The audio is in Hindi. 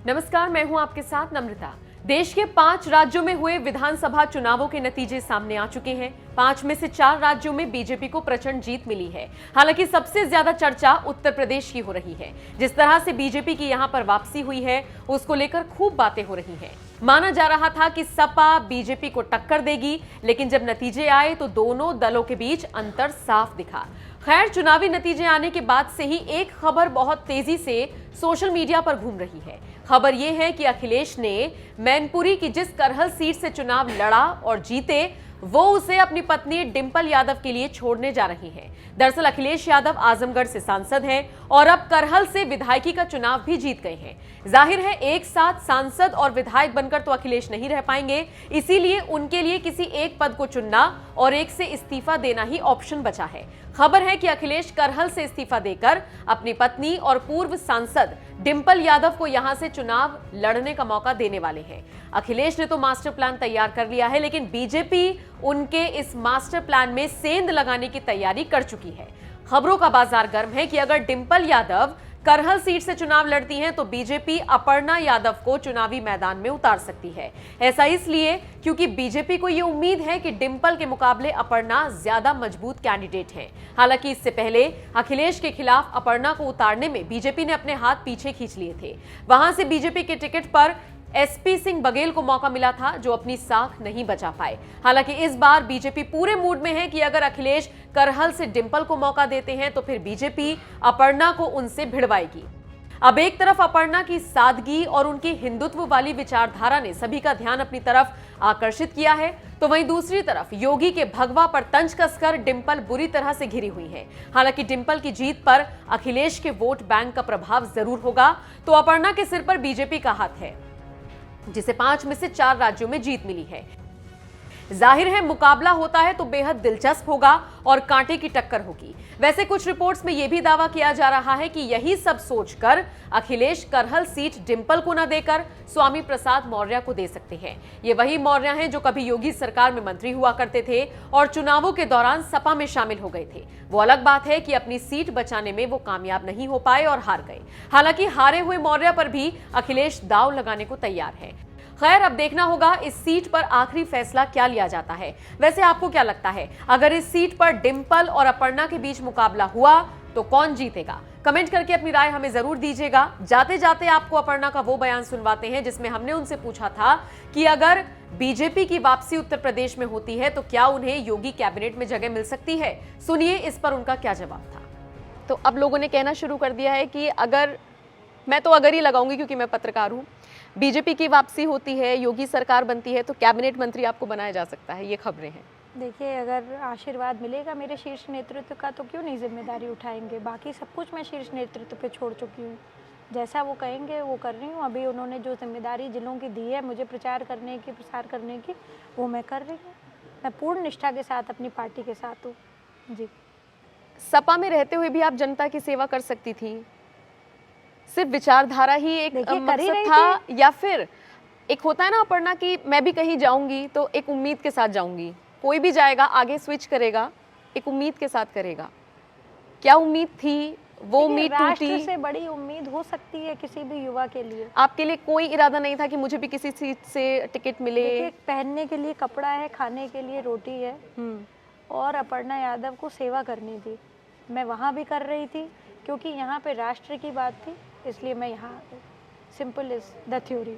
नमस्कार, मैं हूं आपके साथ नम्रता। देश के 5 राज्यों में हुए विधानसभा चुनावों के नतीजे सामने आ चुके हैं। 5 में से 4 राज्यों में बीजेपी को प्रचंड जीत मिली है। हालांकि सबसे ज्यादा चर्चा उत्तर प्रदेश की हो रही है। जिस तरह से बीजेपी की यहां पर वापसी हुई है, उसको लेकर खूब बातें हो रही हैं। माना जा रहा था कि सपा बीजेपी को टक्कर देगी, लेकिन जब नतीजे आए तो दोनों दलों के बीच अंतर साफ दिखा। खैर, चुनावी नतीजे आने के बाद से ही एक खबर बहुत तेजी से सोशल मीडिया पर घूम रही है। खबर यह है कि अखिलेश ने मैनपुरी की जिस करहल सीट से चुनाव लड़ा और जीते, वो उसे अपनी पत्नी डिंपल यादव के लिए छोड़ने जा रही हैं। दरअसल अखिलेश यादव आजमगढ़ से सांसद हैं और अब करहल से विधायकी का चुनाव भी जीत गए हैं। जाहिर है एक साथ सांसद और विधायक बनकर तो अखिलेश नहीं रह पाएंगे, इसीलिए उनके लिए किसी एक पद को चुनना और एक से इस्तीफा देना ही ऑप्शन बचा है। खबर है कि अखिलेश करहल से इस्तीफा देकर अपनी पत्नी और पूर्व सांसद डिंपल यादव को यहां से चुनाव लड़ने का मौका देने वाले हैं। अखिलेश ने तो मास्टर प्लान तैयार कर लिया है, लेकिन बीजेपी उनके इस मास्टर प्लान में सेंध लगाने की तैयारी कर चुकी है। खबरों का बाजार गर्म है कि अगर डिंपल यादव करहल सीट से चुनाव लड़ती हैं तो बीजेपी अपर्णा यादव को चुनावी मैदान में उतार सकती है। ऐसा इसलिए क्योंकि बीजेपी को यह उम्मीद है कि डिंपल के मुकाबले अपर्णा ज्यादा मजबूत कैंडिडेट हैं। हालांकि इससे पहले अखिलेश के खिलाफ अपर्णा को उतारने में बीजेपी ने अपने हाथ पीछे खींच लिए थे। वहां से बीजेपी के टिकट पर एसपी सिंह बघेल को मौका मिला था, जो अपनी साख नहीं बचा पाए। हालांकि इस बार बीजेपी पूरे मूड में है कि अगर अखिलेश करहल से डिंपल को मौका देते हैं तो फिर बीजेपी अपर्णा को उनसे भिड़वाएगी। अब एक तरफ अपर्णा की सादगी और उनकी हिंदुत्व वाली विचारधारा ने सभी का ध्यान अपनी तरफ आकर्षित किया है, तो वहीं दूसरी तरफ योगी के भगवा पर तंज कसकर डिंपल बुरी तरह से घिरी हुई है। हालांकि डिंपल की जीत पर अखिलेश के वोट बैंक का प्रभाव जरूर होगा, तो अपर्णा के सिर पर बीजेपी का हाथ है, जिसे 5 में से 4 राज्यों में जीत मिली है। जाहिर है मुकाबला होता है तो बेहद दिलचस्प होगा और कांटे की टक्कर होगी। वैसे कुछ रिपोर्ट्स में यह भी दावा किया जा रहा है कि यही सब सोचकर अखिलेश करहल सीट डिंपल को न देकर स्वामी प्रसाद मौर्य को दे सकते हैं। ये वही मौर्य हैं जो कभी योगी सरकार में मंत्री हुआ करते थे और चुनावों के दौरान सपा में शामिल हो गए थे। वो अलग बात है कि अपनी सीट बचाने में वो कामयाब नहीं हो पाए और हार गए। हालांकि हारे हुए मौर्य पर भी अखिलेश दांव लगाने को तैयार है। खैर, अब देखना होगा इस सीट पर आखिरी फैसला क्या लिया जाता है। वैसे आपको क्या लगता है, अगर इस सीट पर डिंपल और अपर्णा के बीच मुकाबला हुआ तो कौन जीतेगा? कमेंट करके अपनी राय हमें जरूर दीजिएगा। जाते जाते आपको अपर्णा का वो बयान सुनवाते हैं जिसमें हमने उनसे पूछा था कि अगर बीजेपी की वापसी उत्तर प्रदेश में होती है तो क्या उन्हें योगी कैबिनेट में जगह मिल सकती है। सुनिए इस पर उनका क्या जवाब था। तो अब लोगों ने कहना शुरू कर दिया है कि अगर मैं तो अगर ही लगाऊंगी, क्योंकि मैं पत्रकार हूं, बीजेपी की वापसी होती है, योगी सरकार बनती है तो कैबिनेट मंत्री आपको बनाया जा सकता है। ये खबरें हैं। देखिए, अगर आशीर्वाद मिलेगा मेरे शीर्ष नेतृत्व का तो क्यों नहीं जिम्मेदारी उठाएंगे। बाकी सब कुछ मैं शीर्ष नेतृत्व पे छोड़ चुकी हूँ। जैसा वो कहेंगे वो कर रही हूँ। अभी उन्होंने जो जिम्मेदारी जिलों की दी है मुझे प्रचार करने की, प्रसार करने की, वो मैं कर रही हूँ। मैं पूर्ण निष्ठा के साथ अपनी पार्टी के साथ हूँ। जी, सपा में रहते हुए भी आप जनता की सेवा कर सकती थी। सिर्फ विचारधारा ही एक मकसद था, या फिर एक होता है ना अपर्णा की मैं भी कहीं जाऊंगी तो एक उम्मीद के साथ जाऊंगी, कोई भी जाएगा आगे स्विच करेगा, एक उम्मीद के साथ करेगा। क्या उम्मीद थी? वो उम्मीद टूटी। राष्ट्र से बड़ी उम्मीद हो सकती है किसी भी युवा के लिए। आपके लिए कोई इरादा नहीं था कि मुझे भी किसी सीट से टिकट मिले? पहनने के लिए कपड़ा है, खाने के लिए रोटी है, और अपर्णा यादव को सेवा करनी थी। मैं वहाँ भी कर रही थी क्योंकि यहाँ पे राष्ट्र की बात थी, इसलिए मैं यहाँ। Simple is the theory.